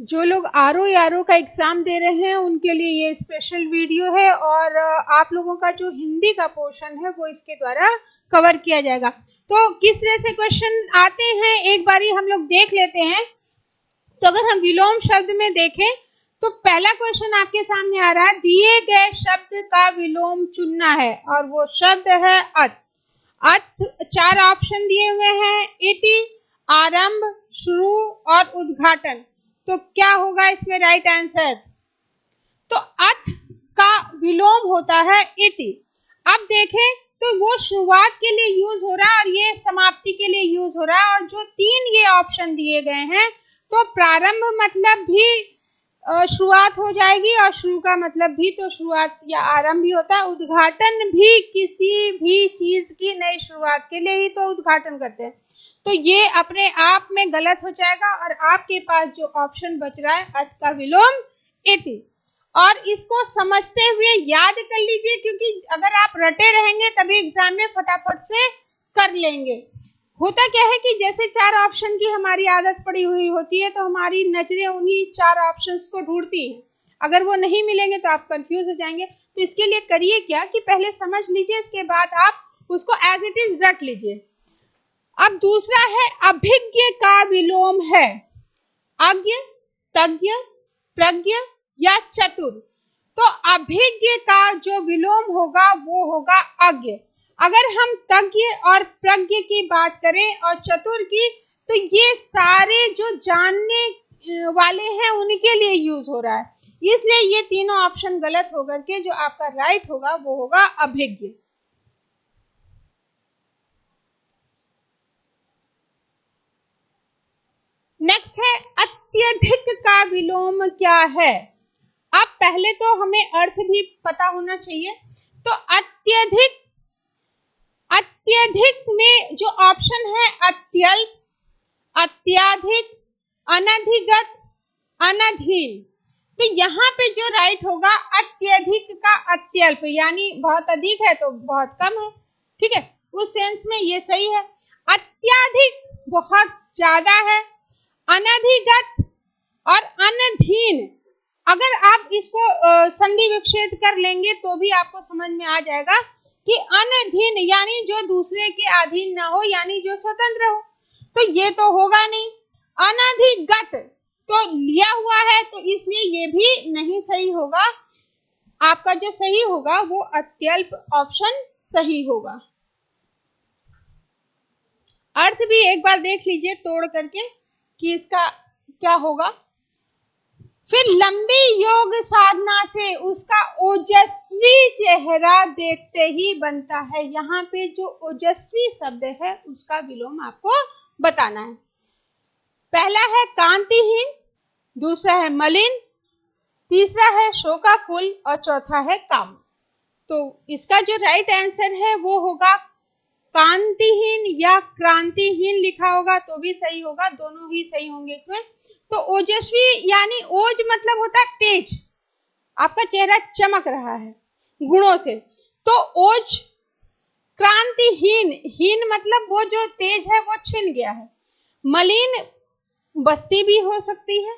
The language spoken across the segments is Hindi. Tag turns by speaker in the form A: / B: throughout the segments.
A: जो लोग आरओ का एग्जाम दे रहे हैं उनके लिए ये स्पेशल वीडियो है और आप लोगों का जो हिंदी का पोर्शन है वो इसके द्वारा कवर किया जाएगा। तो किस तरह से क्वेश्चन आते हैं एक बारी हम लोग देख लेते हैं। तो अगर हम विलोम शब्द में देखें तो पहला क्वेश्चन आपके सामने आ रहा है, दिए गए शब्द का विलोम चुनना है और वो शब्द है अत। अत 4 ऑप्शन दिए हुए हैं, इति, आरंभ, शुरू और उद्घाटन। तो क्या होगा इसमें राइट आंसर? तो अत का विलोम होता है इति। अब देखें तो वो शुरुआत के लिए यूज हो रहा है और ये समाप्ति के लिए यूज हो रहा है। और जो 3 ये ऑप्शन दिए गए हैं तो प्रारंभ मतलब भी शुरुआत हो जाएगी और शुरू का मतलब भी तो शुरुआत या आरंभ ही होता है। उद्घाटन भी किसी भी चीज की नई शुरुआत के लिए ही तो उद्घाटन करते हैं। तो ये अपने आप में गलत हो जाएगा और आपके पास जो ऑप्शन बच रहा है अत का विलोम इति। और इसको समझते हुए याद कर लीजिए, क्योंकि अगर आप रटे रहेंगे तभी एग्जाम में फटाफट से कर लेंगे। होता क्या है कि जैसे 4 ऑप्शन की हमारी आदत पड़ी हुई होती है तो हमारी नजरें उन्हीं 4 ऑप्शंस को ढूंढती हैं। अगर वो नहीं मिलेंगे तो आप कंफ्यूज हो जाएंगे। तो इसके लिए करिए क्या कि पहले समझ लीजिए, इसके बाद आप उसको एज इट इज रट लीजिए। अब दूसरा है अभिज्ञ का विलोम है अज्ञ, तज्ञ, प्रज्ञ या चतुर। तो अभिज्ञ का जो विलोम होगा वो होगा अज्ञ। अगर हम तज्ञ और प्रज्ञ की बात करें और चतुर की, तो ये सारे जो जानने वाले हैं उनके लिए यूज हो रहा है, इसलिए ये तीनों ऑप्शन गलत होकर के जो आपका राइट होगा वो होगा अभिज्ञ। नेक्स्ट है अत्यधिक का विलोम क्या है। अब पहले तो हमें अर्थ भी पता होना चाहिए। तो अत्यधिक, अत्यधिक में जो ऑप्शन है अत्यल्प, अत्याधिक, अनधिगत, अनधीन। तो यहाँ पे जो राइट होगा अत्यधिक का अत्यल्प, यानी बहुत अधिक है तो बहुत कम है, ठीक है, उस सेंस में ये सही है। अत्याधिक बहुत ज्यादा है, अनधिगत और अनधीन अगर आप इसको संधि विच्छेद कर लेंगे तो भी आपको समझ में आ जाएगा कि अनधीन यानी जो दूसरे के अधीन ना हो, यानी जो स्वतंत्र हो, तो ये तो होगा नहीं। अनधिगत तो लिया हुआ है तो इसलिए ये भी नहीं सही होगा। आपका जो सही होगा वो अत्यल्प ऑप्शन सही होगा। अर्थ भी एक बार देख लीजिए तोड़ करके कि इसका क्या होगा। फिर लंबी योग साधना से उसका ओजस्वी चेहरा देखते ही बनता है। यहाँ पे जो ओजस्वी शब्द है उसका विलोम आपको बताना है। पहला है कांतिहीन, दूसरा है मलिन, तीसरा है शोकाकुल और चौथा है काम। तो इसका जो राइट आंसर है वो होगा कांतिहीन या क्रांतिहीन लिखा होगा तो भी सही होगा, दोनों ही सही होंगे इसमें। तो ओजस्वी यानी ओज मतलब होता है तेज, आपका चेहरा चमक रहा है गुणों से, तो ओज। क्रांतिहीन, हीन मतलब वो जो तेज है वो छिन गया है। मलिन बस्ती भी हो सकती है,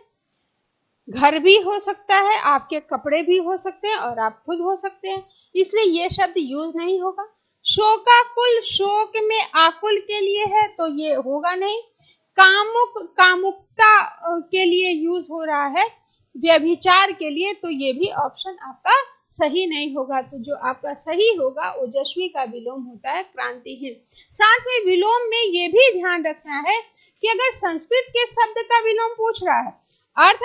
A: घर भी हो सकता है, आपके कपड़े भी हो सकते हैं और आप खुद हो सकते हैं, इसलिए ये शब्द यूज नहीं होगा। शोकाकुल शोक में आकुल के लिए है तो ये होगा नहीं। कामुक कामुकता के लिए यूज हो रहा है, व्यभिचार के लिए, तो ये भी ऑप्शन आपका सही नहीं होगा। तो जो आपका सही होगा ओजस्वी का विलोम होता है क्रांतिहीन। साथ में विलोम में ये भी ध्यान रखना है कि अगर संस्कृत के शब्द का विलोम पूछ रहा है, अर्थ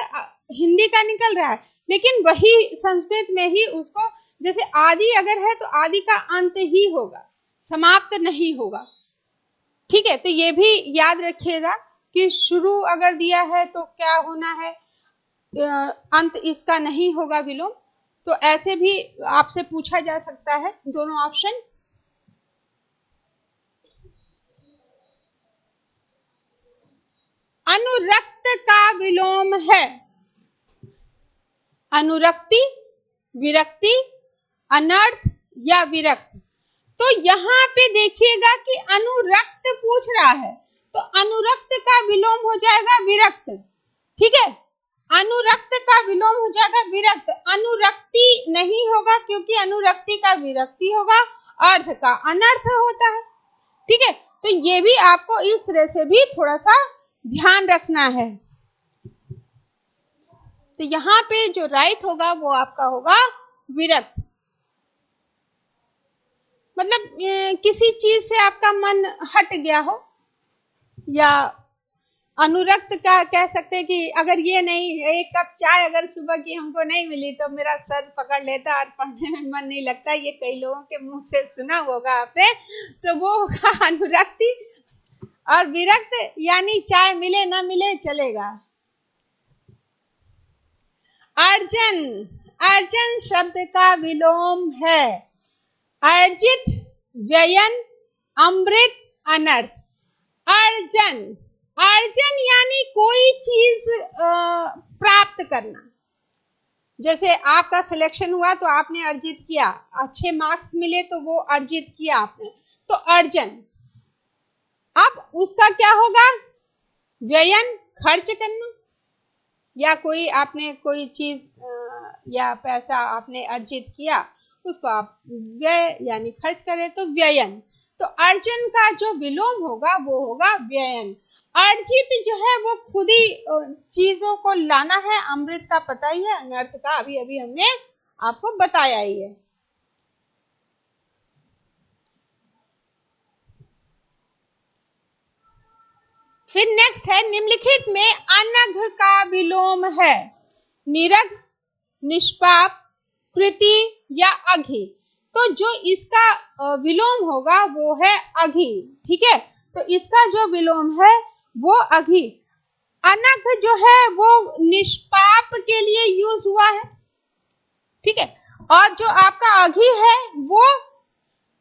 A: हिंदी का निकल रहा है, लेकिन वही संस्कृत में ही उसको, जैसे आदि अगर है तो आदि का अंत ही होगा, समाप्त नहीं होगा, ठीक है। तो ये भी याद रखिएगा कि शुरू अगर दिया है तो क्या होना है, अंत इसका नहीं होगा विलोम। तो ऐसे भी आपसे पूछा जा सकता है दोनों ऑप्शन। अनुरक्त का विलोम है अनुरक्ति, विरक्ति, अनर्थ या विरक्त। तो यहाँ पे देखिएगा कि अनुरक्त पूछ रहा है तो अनुरक्त का विलोम हो जाएगा विरक्त, ठीक है। अनुरक्त का विलोम हो जाएगा विरक्त, अनुरक्ति नहीं होगा क्योंकि अनुरक्ति का विरक्ति होगा, अर्थ का अनर्थ होता है। ठीक है, तो ये भी आपको इस तरह से भी थोड़ा सा ध्यान रखना है। तो यहाँ पे जो राइट होगा वो आपका होगा विरक्त। मतलब किसी चीज से आपका मन हट गया हो, या अनुरक्त का कह सकते हैं कि अगर ये नहीं, एक कप चाय अगर सुबह की हमको नहीं मिली तो मेरा सर पकड़ लेता और पढ़ने में मन नहीं लगता, ये कई लोगों के मुंह से सुना होगा आपने, तो वो होगा अनुरक्ति। और विरक्त यानी चाय मिले ना मिले चलेगा। अर्जन, अर्जन शब्द का विलोम है अर्जित, व्ययन, अमृत, अनर्थ। अर्जन, अर्जन यानी कोई चीज प्राप्त करना। जैसे आपका सिलेक्शन हुआ तो आपने अर्जित किया, अच्छे मार्क्स मिले तो वो अर्जित किया आपने, तो अर्जन। अब उसका क्या होगा? व्ययन, खर्च करना, या कोई आपने कोई चीज या पैसा आपने अर्जित किया, उसको आप व्यय यानी खर्च करें तो व्ययन। तो अर्जन का जो विलोम होगा वो होगा व्ययन। अर्जित जो है वो खुद ही चीजों को लाना है, अमृत का पता ही है, अनर्थ का अभी अभी हमने आपको बताया ही है। फिर नेक्स्ट है, निम्नलिखित में अनघ का विलोम है निरघ, निष्पाप, कृति या अघि। तो जो इसका विलोम होगा वो है अघि। ठीक है, तो इसका जो विलोम है वो अघि। अनघ जो है वो निष्पाप के लिए यूज हुआ है। ठीक है, और जो आपका अघि है वो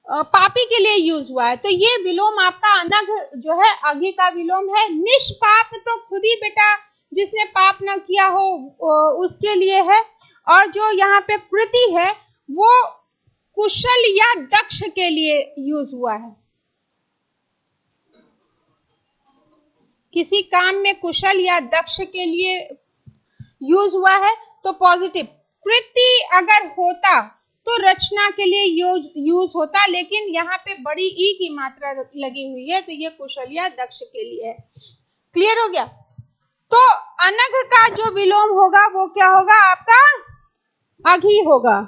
A: पापी के लिए यूज हुआ है। तो ये विलोम आपका अनघ जो है अघि का विलोम है। निष्पाप तो खुद ही बेटा जिसने पाप न किया हो उसके लिए है। और जो यहाँ पे कृति है वो कुशल या दक्ष के लिए यूज हुआ है। किसी काम में कुशल या दक्ष के लिए यूज हुआ है तो पॉजिटिव। कृति अगर होता तो रचना के लिए यूज होता, लेकिन यहाँ पे बड़ी ई की मात्रा लगी हुई है तो ये कुशल या दक्ष के लिए है। क्लियर हो गया? तो अनघ का जो विलोम होगा वो क्या होगा? आपका अघि होगा।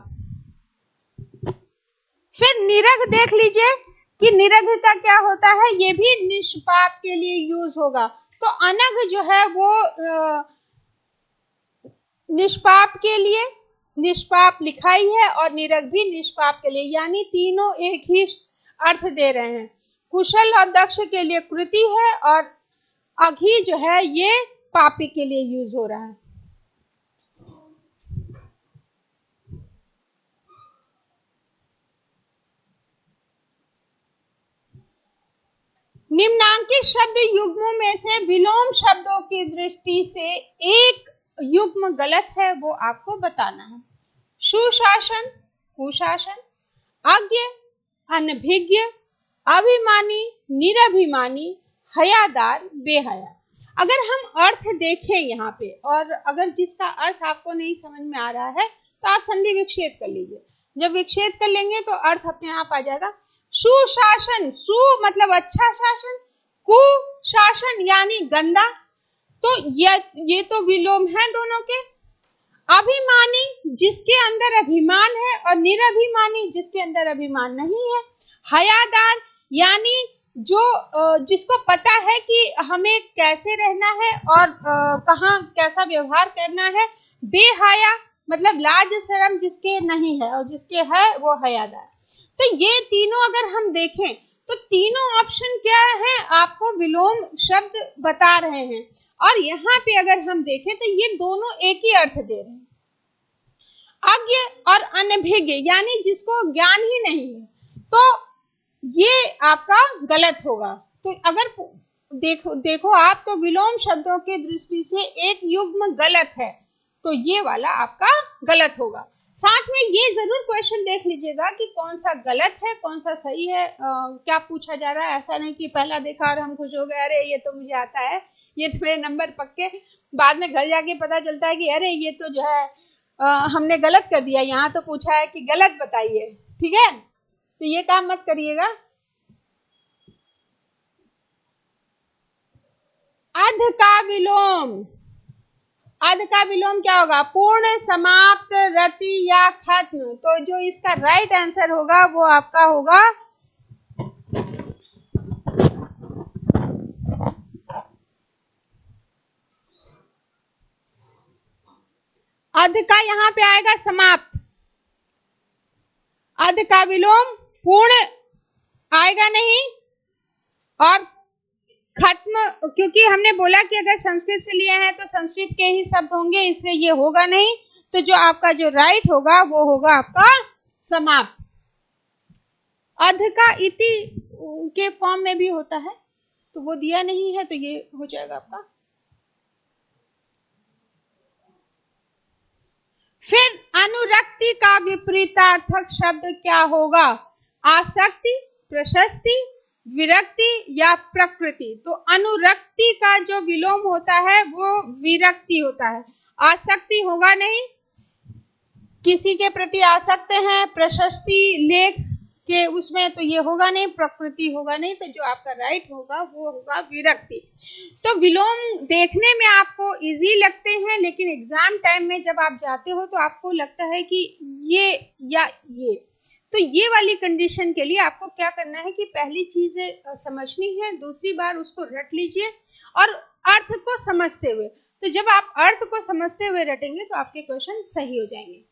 A: फिर निरघ देख लीजिए कि निरघ का क्या होता है, ये भी निष्पाप के लिए यूज होगा। तो अनघ जो है वो निष्पाप के लिए, निष्पाप लिखा ही है, और निरघ भी निष्पाप के लिए, यानी तीनों एक ही अर्थ दे रहे हैं। कुशल और दक्ष के लिए कृति है और अघि जो है ये पापी के लिए यूज हो रहा है। निम्नांकित शब्द युग्मों में से विलोम शब्दों की दृष्टि से एक युग्म गलत है, वो आपको बताना है। सुशासन, कुशासन, अज्ञ, अनभिज्ञ, अभिमानी, निरभिमानी, हयादार, बेहया। अगर हम अर्थ देखें यहाँ पे, और अगर जिसका अर्थ आपको नहीं समझ में आ रहा है तो आप संधि विच्छेद कर लीजिए। जब विच्छेद कर लेंगे तो अर्थ अपने आप आ जाएगा। सुशासन, सु मतलब अच्छा शासन, कुशासन यानी गंदा, तो ये तो विलोम है दोनों के। अभिमानी जिसके अंदर अभिमान है, और निरभिमानी जिसके अंदर अभिमान नहीं है। हयादार यानी जो जिसको पता है कि हमें कैसे रहना है और कहाँ कैसा व्यवहार करना है। बेहया मतलब लाज शर्म जिसके नहीं है, और जिसके है वो हयादार। तो ये तीनों अगर हम देखें तो तीनों ऑप्शन क्या है, आपको विलोम शब्द बता रहे हैं। और यहाँ पे अगर हम देखें तो ये दोनों एक ही अर्थ दे रहे हैं। अज्ञ और अनभिज्ञ यानी जिसको ज्ञान ही नहीं है, तो ये आपका गलत होगा। तो अगर देखो आप, तो विलोम शब्दों की दृष्टि से एक युग्म गलत है, तो ये वाला आपका गलत होगा। साथ में ये जरूर क्वेश्चन देख लीजिएगा कि कौन सा गलत है कौन सा सही है, क्या पूछा जा रहा है। ऐसा नहीं कि पहला देखा और हम खुश हो गए, अरे ये तो मुझे आता है। ये तो मेरे नंबर पक्के। बाद में घर जाके पता चलता है कि अरे ये तो जो है हमने गलत कर दिया, यहाँ तो पूछा है कि गलत बताइए। ठीक है, तो ये काम मत करिएगा। अध का विलोम, अध का विलोम क्या होगा? पूर्ण, समाप्त, रति या खत्म। तो जो इसका राइट आंसर होगा वो आपका होगा अध का, यहाँ पे आएगा समाप्त। अध का विलोम पूर्ण आएगा नहीं, और खत्म, क्योंकि हमने बोला कि अगर संस्कृत से लिए हैं तो संस्कृत के ही शब्द होंगे, इसलिए ये होगा नहीं। तो जो आपका जो राइट होगा वो होगा आपका समाप्त। अध का इति के फॉर्म में भी होता है, तो वो दिया नहीं है, तो ये हो जाएगा आपका। फिर अनुरक्ति का विपरीतार्थक शब्द क्या होगा? आसक्ति, प्रशस्ति, विरक्ति या प्रकृति। तो अनुरक्ति का जो विलोम होता है वो विरक्ति होता है। आसक्ति होगा नहीं, किसी के प्रति आसक्त हैं, प्रशस्ति लेख के उसमें, तो ये होगा नहीं, प्रकृति होगा नहीं। तो जो आपका राइट होगा वो होगा विरक्ति। तो विलोम देखने में आपको इजी लगते हैं, लेकिन एग्जाम टाइम में जब आप जाते हो तो आपको लगता है कि ये या ये। तो ये वाली कंडीशन के लिए आपको क्या करना है कि पहली चीजें समझनी है, दूसरी बार उसको रट लीजिए और अर्थ को समझते हुए। तो जब आप अर्थ को समझते हुए रटेंगे तो आपके क्वेश्चन सही हो जाएंगे।